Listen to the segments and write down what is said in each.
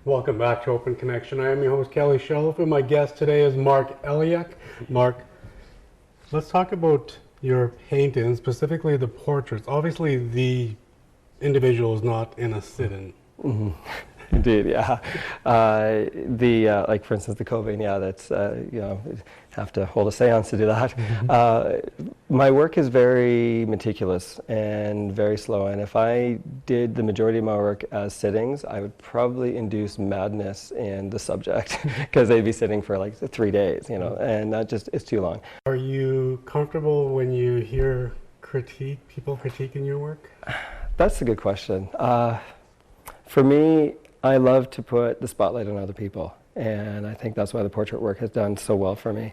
Welcome back to Open Connection. I am your host, Kelly Shelf, and my guest today is Marc Eliuk. Marc, let's talk about your paintings, specifically the portraits. Obviously, the individual is not in a sit-in. Mm-hmm. Indeed, yeah. Like for instance, the Cobain, yeah, that's, you know, have to hold a seance to do that. Mm-hmm. My work is very meticulous and very slow, and if I did the majority of my work as sittings, I would probably induce madness in the subject because they'd be sitting for like 3 days, you know, and that just, it's too long. Are you comfortable when you hear people critiquing your work? That's a good question. For me, I love to put the spotlight on other people, and I think that's why the portrait work has done so well for me.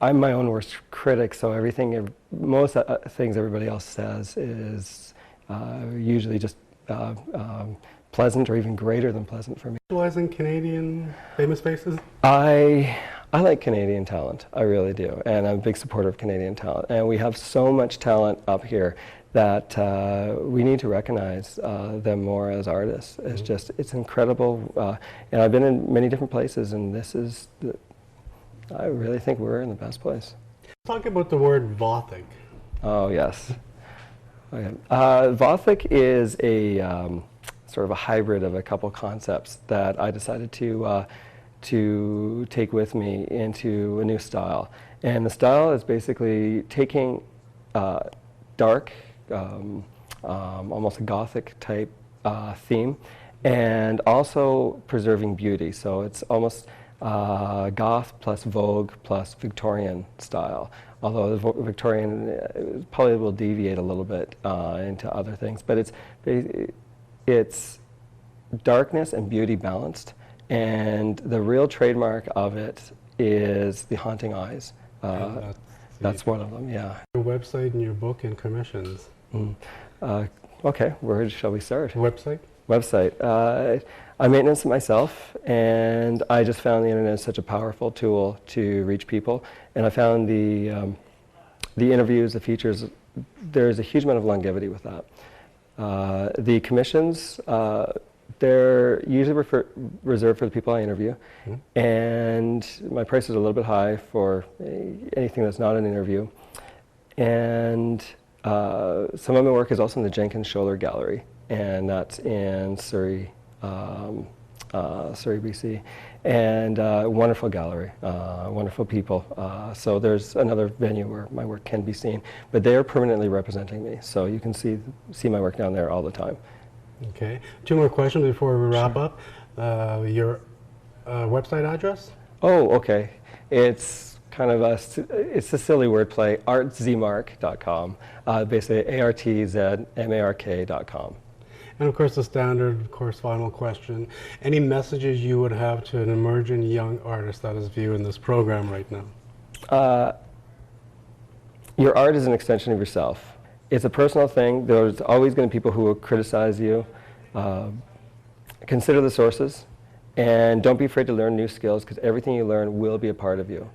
I'm my own worst critic, so most things everybody else says is usually just pleasant or even greater than pleasant for me. Specializing Canadian famous faces? I like Canadian talent, I really do, and I'm a big supporter of Canadian talent, and we have so much talent up here that we need to recognize them more as artists. It's just, it's incredible. And I've been in many different places, and I really think we're in the best place. Talk about the word Vasek. Oh, yes. Okay. Vasek is a sort of a hybrid of a couple concepts that I decided to take with me into a new style. And the style is basically taking dark, almost a Gothic type theme, and also preserving beauty. So it's almost Goth plus Vogue plus Victorian style. Although the Victorian probably will deviate a little bit into other things, but it's darkness and beauty balanced, and the real trademark of it is the haunting eyes. That's one of them, yeah. Your website and your book and commissions. Okay, where shall we start? Website? Website. I maintenance it myself, and I just found the internet is such a powerful tool to reach people. And I found the interviews, the features, there's a huge amount of longevity with that. The commissions, they're usually reserved for the people I interview, and my price is a little bit high for anything that's not an interview. And some of my work is also in the Jenkins Scholler Gallery, and that's in Surrey, BC. And wonderful gallery, wonderful people. So there's another venue where my work can be seen, but they're permanently representing me, so you can see my work down there all the time. Okay. 2 more questions before we wrap up. Your website address? Oh, okay. It's kind of it's a silly wordplay, artzmarc.com, basically artzmark.com. And of course the standard, final question. Any messages you would have to an emerging young artist that is viewing this program right now? Your art is an extension of yourself. It's a personal thing. There's always going to be people who will criticize you. Consider the sources, and don't be afraid to learn new skills, because everything you learn will be a part of you.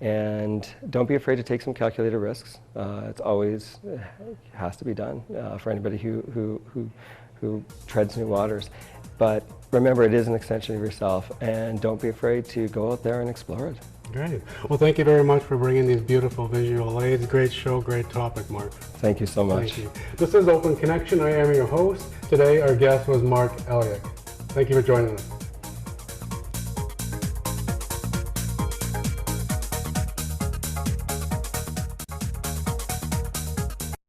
And don't be afraid to take some calculated risks. It's always has to be done for anybody who treads new waters. But remember, it is an extension of yourself, and don't be afraid to go out there and explore it. Great. Well, thank you very much for bringing these beautiful visual aids. Great show, great topic, Marc. Thank you so much. Thank you. This is Open Connection. I am your host. Today, our guest was Marc Eliuk. Thank you for joining us.